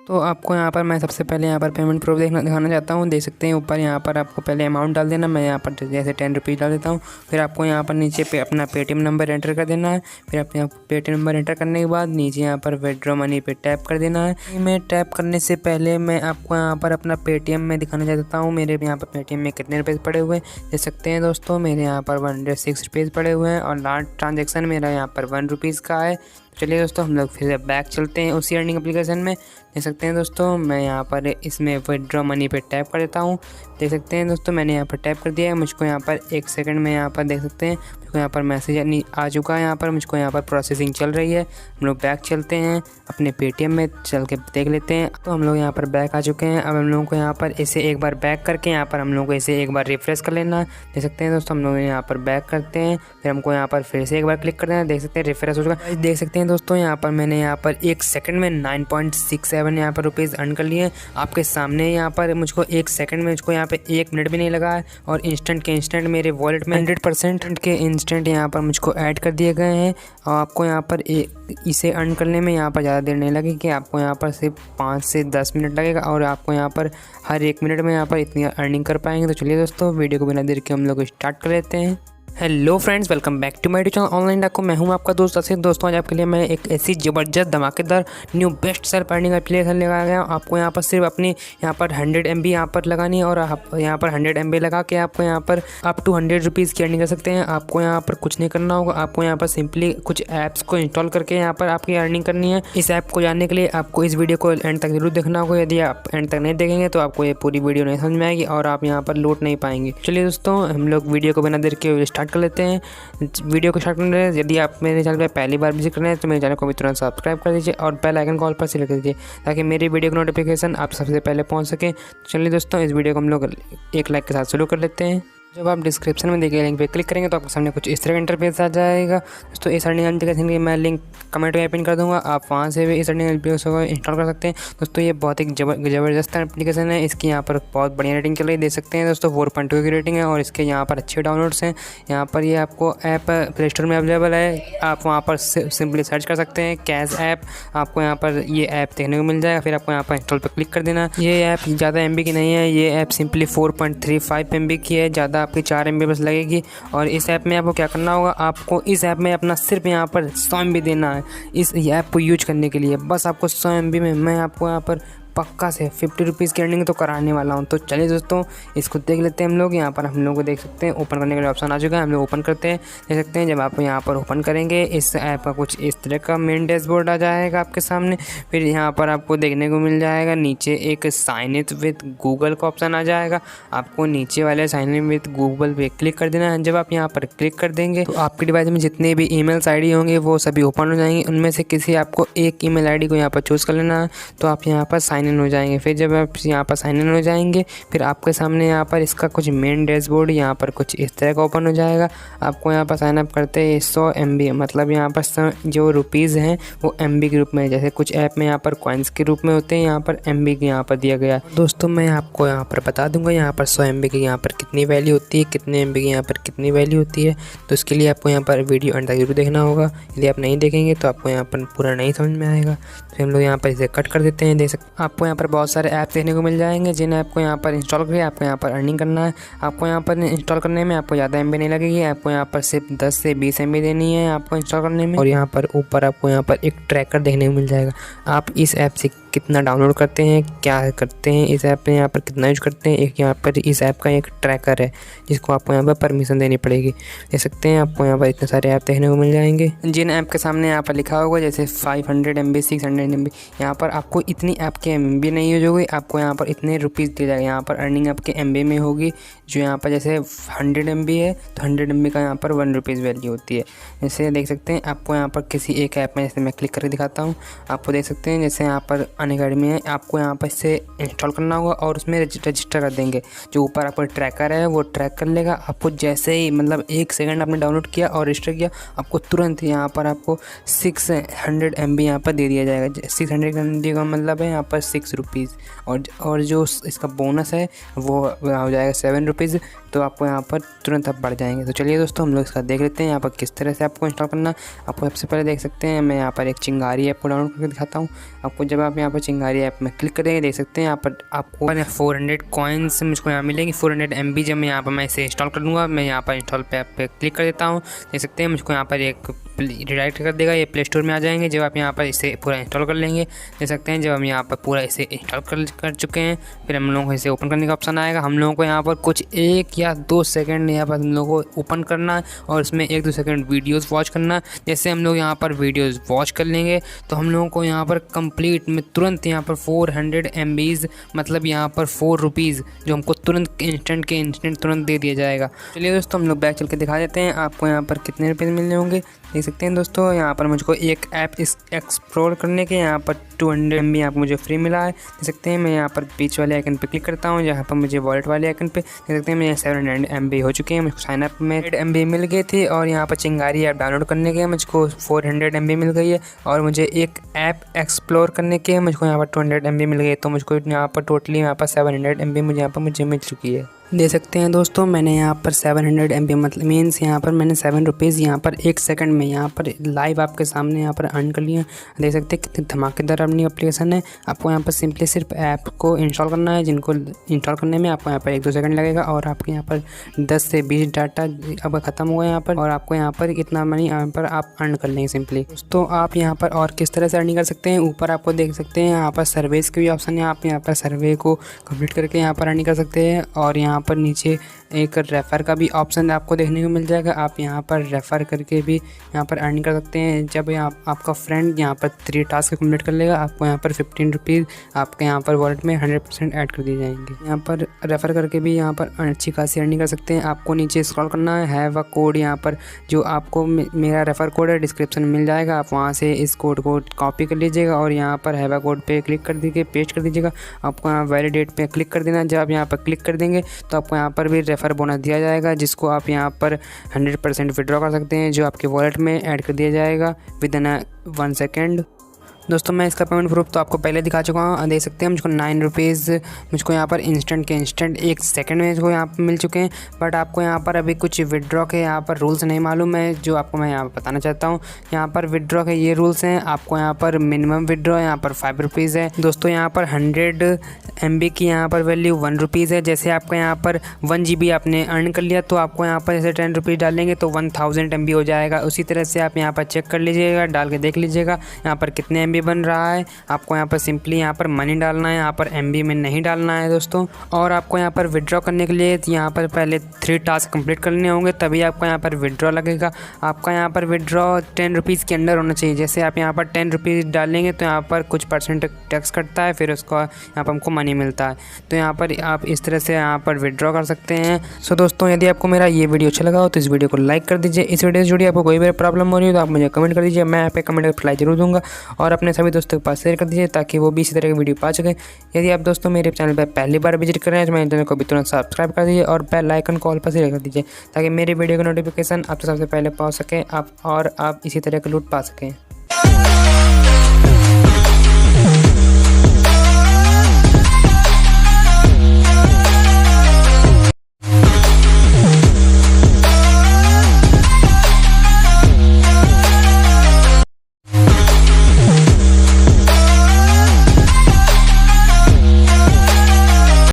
तो आपको यहाँ पर मैं सबसे पहले यहाँ पर पेमेंट प्रूफ दिखाना चाहता हूँ। देख सकते हैं ऊपर यहाँ पर आपको पहले अमाउंट डाल देना। मैं यहाँ पर जैसे 10 रुपीज़ डाल देता हूँ। फिर आपको यहाँ पर नीचे पे अपना पेटीएम नंबर एंटर कर देना है। फिर आप यहाँ पेटीएम नंबर एंटर करने के बाद नीचे यहाँ पर विड्रॉ मनी पे टैप कर देना है। मैं टैप करने से पहले मैं आपको यहाँ पर अपना पेटीएम में दिखाना चाहता हूँ मेरे यहाँ पर पेटीएम में कितने रुपये पड़े हुए हैं। देख सकते हैं दोस्तों, मेरे यहाँ पर 106 रुपीज़ पड़े हुए हैं और लास्ट ट्रांजेक्शन मेरा यहाँ पर 1 रुपीज़ का है। चलिए दोस्तों, हम लोग फिर बैक चलते हैं उसी अर्निंग एप्लीकेशन में। देख सकते हैं दोस्तों, मैं यहाँ पर इसमें विड्रॉ मनी पे टैप कर देता हूँ। देख सकते हैं दोस्तों, मैंने यहाँ पर टैप कर दिया है। मुझको यहाँ पर 1 सेकंड में यहाँ पर देख सकते हैं मुझको यहाँ पर मैसेज आ चुका है। यहाँ पर मुझको यहाँ पर प्रोसेसिंग चल रही है। हम लोग बैक चलते हैं, अपने पेटीएम में चल के देख लेते हैं। तो हम लोग यहाँ पर बैक आ चुके हैं। अब हम लोगों को यहाँ पर इसे एक बार बैक करके यहाँ पर हम लोग को इसे एक बार रिफ्रेश कर लेना है। देख सकते हैं दोस्तों, हम लोग यहाँ पर बैक करते हैं। फिर हमको यहाँ पर फिर से एक बार क्लिक कर देना है। देख सकते हैं रिफ्रेश हो चुका है। देख सकते हैं दोस्तों, यहाँ पर मैंने यहाँ पर 1 सेकंड में 9.67 यहाँ पर रुपीज़ अर्न कर लिए। आपके सामने यहाँ पर मुझको 1 सेकंड में मुझको यहाँ पे 1 मिनट भी नहीं लगा है और इंस्टेंट के इंस्टेंट मेरे वॉलेट में 100% के इंस्टेंट यहाँ पर मुझको ऐड कर दिए गए हैं। और आपको यहाँ पर इसे अर्न करने में यहाँ पर ज़्यादा देर नहीं लगेगी। आपको यहाँ पर सिर्फ 5 से 10 मिनट लगेगा और आपको यहाँ पर हर 1 मिनट में यहाँ पर इतनी अर्निंग कर पाएंगे। तो चलिए दोस्तों, वीडियो को बिना देर के हम लोग स्टार्ट कर लेते हैं। Hello friends, welcome back to my channel online Daku. मैं हूं आपका दोस्त असित। दोस्तों, आज आपके लिए मैं एक ऐसी ज़बरदस्त धमाकेदार new best self earning application लगा गया हूं। आपको यहाँ पर सिर्फ अपनी यहाँ पर 100 MB यहाँ पर लगानी है और आप यहाँ पर 100 MB लगा के आपको यहाँ पर अप टू 100 रुपीज़ की अर्निंग कर सकते हैं। आपको यहाँ पर कुछ नहीं करना होगा। आपको यहाँ पर सिंपली कुछ ऐप्स को इंस्टॉल करके यहाँ पर आपकी अर्निंग करनी है। इस ऐप को जानने के लिए आपको इस वीडियो को एंड तक जरूर देखना होगा। यदि आप एंड तक नहीं देखेंगे तो आपको ये पूरी वीडियो नहीं समझ में आएगी और आप यहाँ पर लूट नहीं पाएंगे। चलिए दोस्तों, हम लोग वीडियो को बिना देर के स्टार्ट कर लेते हैं। वीडियो को स्टार्ट करने से यदि आप मेरे चैनल पर पहली बार विजिट कर रहे हैं तो मेरे चैनल को भी तुरंत सब्सक्राइब कर दीजिए और बेल आइकन कॉल पर सिलेक्ट कर दीजिए ताकि मेरी वीडियो की नोटिफिकेशन आप सबसे पहले पहुंच सके। चलिए दोस्तों, इस वीडियो को हम लोग एक लाइक के साथ शुरू कर लेते हैं। जब आप डिस्क्रिप्शन में देखिए लिंक पे क्लिक करेंगे तो आपके सामने कुछ इस तरह का इंटरफेस आ जाएगा। दोस्तों, इस अर्निंग एप्लीकेशन की मैं लिंक कमेंट में पिन कर दूंगा। आप वहां से भी इस अर्निंग एप्लीकेशन को इंस्टॉल कर सकते हैं। दोस्तों, ये बहुत ही ज़बरदस्त एप्लीकेशन है। इसकी यहाँ पर बहुत बढ़िया रेटिंग चल रही है। देख सकते हैं दोस्तों, 4.2 की रेटिंग है और इसके यहाँ पर अच्छे डाउनलोड्स हैं। यहाँ पर ये आपको ऐप प्ले स्टोर में अवेलेबल है। आप वहाँ पर सिंपली सर्च कर सकते हैं कैश ऐप। आपको यहाँ पर ये ऐप देखने को मिल जाएगा। फिर आपको यहाँ पर इंस्टॉल पर क्लिक कर देना। ये ऐप ज़्यादा MB की नहीं है। ये ऐप सिंपली 4.35 MB की है। ज़्यादा आपकी 4 MB बस लगेगी। और इस ऐप में आपको क्या करना होगा, आपको इस ऐप में अपना सिर्फ यहाँ पर 100 MB देना है इस ऐप को यूज करने के लिए। बस आपको 100 MB में मैं आपको यहाँ पर पक्का से 50 रुपीज़ की अर्निंग तो कराने वाला हूँ। तो चलिए दोस्तों, इसको देख लेते हैं हम लोग। यहाँ पर हम लोग को देख सकते हैं ओपन करने का ऑप्शन आ चुका है। हम लोग ओपन करते हैं। देख सकते हैं जब आप यहाँ पर ओपन करेंगे इस ऐप का कुछ इस तरह का मेन डैशबोर्ड आ जाएगा आपके सामने। फिर यहाँ पर आपको देखने को मिल जाएगा नीचे एक साइन इन विद गूगल का ऑप्शन आ जाएगा। आपको नीचे वाले साइन इन विद गूगल पे क्लिक कर देना है। जब आप यहाँ पर क्लिक कर देंगे तो आपके डिवाइस में जितने भी ईमेल्स ID होंगे वो सभी ओपन हो जाएंगे। उनमें से किसी आपको एक ईमेल ID को यहाँ पर चूज़ कर लेना है। तो आप यहाँ पर साइन इन हो जाएंगे। फिर जब आप यहाँ पर साइन इन हो जाएंगे फिर आपके सामने यहाँ पर इसका कुछ मेन डैशबोर्ड यहाँ पर कुछ इस तरह का ओपन हो जाएगा। आपको यहाँ पर साइन अप करते हैं 100 MB, मतलब यहाँ पर जो रुपीज़ हैं वो MB के रूप में, जैसे कुछ ऐप में यहाँ पर कॉइन्स के रूप में होते हैं, यहाँ पर MB के यहाँ पर दिया गया है। दोस्तों, मैं आपको यहाँ पर बता दूंगा यहाँ पर 100 MB की यहाँ पर कितनी वैल्यू होती है, कितने MB की यहाँ पर कितनी वैल्यू होती है। तो इसके लिए आपको यहाँ पर वीडियो अंत तक जरूर देखना होगा। यदि आप नहीं देखेंगे तो आपको यहाँ पर पूरा नहीं समझ में आएगा। तो हम लोग यहाँ पर इसे कट कर देते हैं। देख सकते आपको यहाँ पर बहुत सारे ऐप देखने को मिल जाएंगे जिन ऐप को यहाँ पर इंस्टॉल करके आपको यहाँ पर अर्निंग करना है। आपको यहाँ पर इंस्टॉल करने में आपको ज़्यादा MB नहीं लगेगी। आपको यहाँ पर सिर्फ 10 से 20 MB देनी है आपको इंस्टॉल करने में। और यहाँ पर ऊपर आपको यहाँ पर एक ट्रैकर देखने को मिल जाएगा। आप इस ऐप से कितना डाउनलोड करते हैं, क्या करते हैं इस ऐप में, यहाँ पर कितना यूज करते हैं, एक यहाँ पर इस ऐप का एक ट्रैकर है जिसको आपको यहाँ पर परमिशन देनी पड़ेगी। देख सकते हैं आपको यहाँ पर इतने सारे ऐप देखने को मिल जाएंगे जिन ऐप के सामने यहाँ पर लिखा होगा जैसे 500 MB 600 MB। यहाँ पर आपको इतनी ऐप के MB नहीं यूज होगी। आपको यहाँ पर इतने रुपीज़ दिए जाएगा। यहाँ पर अर्निंग आपके MB में होगी। जो यहाँ पर जैसे 100 MB है तो 100 MB का यहाँ पर 1 रुपीज़ वैल्यू होती है। जैसे देख सकते हैं आपको यहाँ पर किसी एक ऐप में, जैसे मैं क्लिक करके दिखाता हूँ, आपको देख सकते हैं जैसे यहाँ पर अनअकैडमी है। आपको यहाँ पर इसे इंस्टॉल करना होगा और उसमें रजिस्टर कर देंगे। जो ऊपर आपका ट्रैकर है वो ट्रैक कर लेगा। आपको जैसे ही मतलब 1 सेकंड आपने डाउनलोड किया और रजिस्टर किया, आपको तुरंत यहाँ पर आपको 600 MB यहाँ पर दे दिया जाएगा। 600 MB का मतलब है यहाँ पर 6 रुपीज़। और जो इसका बोनस है वो हो जाएगा 7 रुपीज़। तो आपको यहाँ पर तुरंत आप बढ़ जाएंगे। तो चलिए दोस्तों, हम लोग इसका देख लेते हैं यहाँ पर किस तरह से आपको इंस्टॉल करना। आपको सबसे पहले देख सकते हैं मैं यहाँ पर एक चिंगारी ऐप को डाउनलोड करके दिखाता हूँ। आपको जब आप यहाँ पर चिंगारी ऐप में क्लिक करेंगे। देख सकते हैं यहाँ पर आपको 400 कॉइन्स मुझको यहाँ मिलेंगी, 400 MB। जब मैं इसे इंस्टॉल कर लूँगा, मैं यहाँ पर इंस्टॉल पे ऐप पे क्लिक कर देता हूँ। देख सकते हैं मुझको यहाँ पर एक रिडायरेक्ट कर देगा, ये प्ले स्टोर में आ जाएंगे। जब आप यहाँ पर इसे पूरा इंस्टॉल कर लेंगे, देख सकते हैं जब हम यहाँ पर पूरा इसे इंस्टॉल कर चुके हैं, फिर हम लोगों को इसे ओपन करने का ऑप्शन आएगा। हम लोगों को यहाँ पर कुछ 1 या 2 सेकंड यहाँ पर हम लोगों को ओपन करना है और उसमें 1-2 सेकंड वीडियोस वॉच करना। जैसे हम लोग यहाँ पर वीडियोस वॉच कर लेंगे तो हम लोगों को यहाँ पर कंप्लीट में तुरंत यहाँ पर 400 MBs, मतलब यहाँ पर 4 रुपीज़ जो हमको तुरंत इंस्टेंट तुरंत दे दिया जाएगा। चलिए दोस्तों, हम लोग बैक चल के दिखा देते हैं आपको यहाँ पर कितने रुपये मिलने होंगे। देख सकते हैं दोस्तों, यहाँ पर मुझको एक ऐप एक्सप्लोर करने के यहाँ पर 200 MB यहाँ पर मुझे फ्री मिला है। देख सकते हैं मैं यहाँ पर बीच वाले आइकन पे क्लिक करता हूँ, जहाँ पर मुझे वॉलेट वाले आइकन पे देख सकते हैं मेरे 700 MB हो चुके हैं। मुझको साइन अप में 100 MB मिल गए थे और यहाँ पर चिंगारी ऐप डाउनलोड करने के मुझको 400 MB मिल गई है और मुझे एक ऐप एक्सप्लोर करने के मुझको यहाँ पर 200 MB मिल गई। तो मुझको यहाँ पर टोटली यहाँ पर 700 MB मुझे मिल चुकी है। दे सकते हैं दोस्तों, मैंने यहाँ पर 700 MB मतलब मीन्स यहाँ पर मैंने 7 रुपीज़ यहाँ पर 1 सेकंड में यहाँ पर लाइव आपके सामने यहाँ पर अर्न कर लिया। देख सकते हैं कितनी धमाकेदार अपनी एप्लीकेशन है। आपको यहाँ पर सिंपली सिर्फ ऐप को इंस्टॉल करना है, जिनको इंस्टॉल करने में आपको यहाँ पर 1-2 सेकंड लगेगा और आपके यहाँ पर 10 से 20 डाटा अब ख़त्म हुआ है यहाँ पर, और आपको यहाँ पर इतना मनी यहाँ पर आप अर्न कर लेंगे सिंपली। दोस्तों, आप यहाँ पर और किस तरह से अर्निंग कर सकते हैं, ऊपर आपको देख सकते हैं यहाँ पर सर्वेस के भी ऑप्शन है। आप यहाँ पर सर्वे को कम्प्लीट करके यहाँ पर अर्निंग कर सकते हैं और यहाँ पर नीचे एक रेफ़र का भी ऑप्शन आपको देखने को मिल जाएगा। आप यहाँ पर रेफ़र करके भी यहाँ पर अर्निंग कर सकते हैं। जब आपका फ्रेंड यहाँ पर 3 टास्क कंप्लीट कर लेगा, आपको यहाँ पर 15 रुपीज़ आपके यहाँ पर वॉलेट में 100% ऐड कर दिए जाएंगे। यहाँ पर रेफ़र करके भी यहाँ पर अच्छी खासी अर्निंग कर सकते हैं। आपको नीचे स्क्रॉल करना है वह कोड यहाँ पर जो आपको मेरा रेफ़र कोड है डिस्क्रिप्शन में मिल जाएगा। आप वहाँ से इस कोड को कॉपी कर लीजिएगा और यहाँ पर हैवा कोड पे क्लिक कर दीजिए, पेस्ट कर दीजिएगा। आपको यहाँ वैलिडेट पे क्लिक कर देना। जब आप यहाँ पर क्लिक कर देंगे तो आपको यहाँ पर भी रेफ़र बोनस दिया जाएगा, जिसको आप यहाँ पर 100% विड्रॉ कर सकते हैं, जो आपके वॉलेट में ऐड कर दिया जाएगा विदिन 1 सेकेंड। दोस्तों, मैं इसका पेमेंट प्रूफ तो आपको पहले दिखा चुका हूँ। देख सकते हैं मुझको 9 रुपीज़ मुझको यहाँ पर इंस्टेंट 1 सेकंड में मुझको यहाँ पर मिल चुके हैं। बट आपको यहाँ पर अभी कुछ विड्रॉ के यहाँ पर रूल्स नहीं मालूम है, जो आपको मैं यहाँ पर बताना चाहता हूँ। यहाँ पर विड्रॉ के ये रूल्स हैं। आपको यहाँ पर मिनिमम विड्रॉ यहाँ पर 5 रुपीज़ है। दोस्तों, यहाँ पर 100 MB की यहाँ पर वैल्यू 1 रुपीज़ है। जैसे आपका यहाँ पर 1 GB आपने अर्न कर लिया तो आपको यहाँ पर जैसे 10 रुपीज़ डालेंगे तो 1000 MB हो जाएगा। उसी तरह से आप यहाँ पर चेक कर लीजिएगा, डाल के देख लीजिएगा यहाँ पर कितने MB बन रहा है। आपको यहाँ पर सिंपली यहाँ पर मनी डालना है, यहाँ पर MB में नहीं डालना है दोस्तों। और आपको यहाँ पर विड्रॉ करने के लिए यहाँ पर पहले 3 टास्क कंप्लीट करने होंगे, तभी आपको यहाँ पर विड्रॉ लगेगा। आपका यहाँ पर विड्रॉ 10 रुपीज़ के अंडर होना चाहिए। जैसे आप यहाँ पर 10 रुपीज़ डालेंगे तो यहाँ पर कुछ % टैक्स कटता है, फिर उसको यहाँ पर हमको मनी मिलता है। तो यहाँ पर आप इस तरह से यहाँ पर विड्रॉ कर सकते हैं। सो दोस्तों, यदि आपको मेरा ये वीडियो अच्छा लगा हो तो इस वीडियो को लाइक कर दीजिए। इस वीडियो से जुड़ी आपको कोई भी प्रॉब्लम हो रही हो तो आप मुझे कमेंट कर दीजिए, मैं यहाँ पे कमेंट का रिप्लाई जरूर दूंगा। और अपने सभी दोस्तों के पास शेयर कर दीजिए ताकि वो भी इसी तरह की वीडियो पा सकें। यदि आप दोस्तों मेरे चैनल पर पहली बार विजिट कर रहे हैं तो मेरे चैनल को भी तुरंत सब्सक्राइब कर दीजिए और बेल आइकन कॉल पर शेयर कर दीजिए ताकि मेरी वीडियो का नोटिफिकेशन आपसे सबसे पहले पहुंच सके, आप इसी तरह का लूट पा सकें।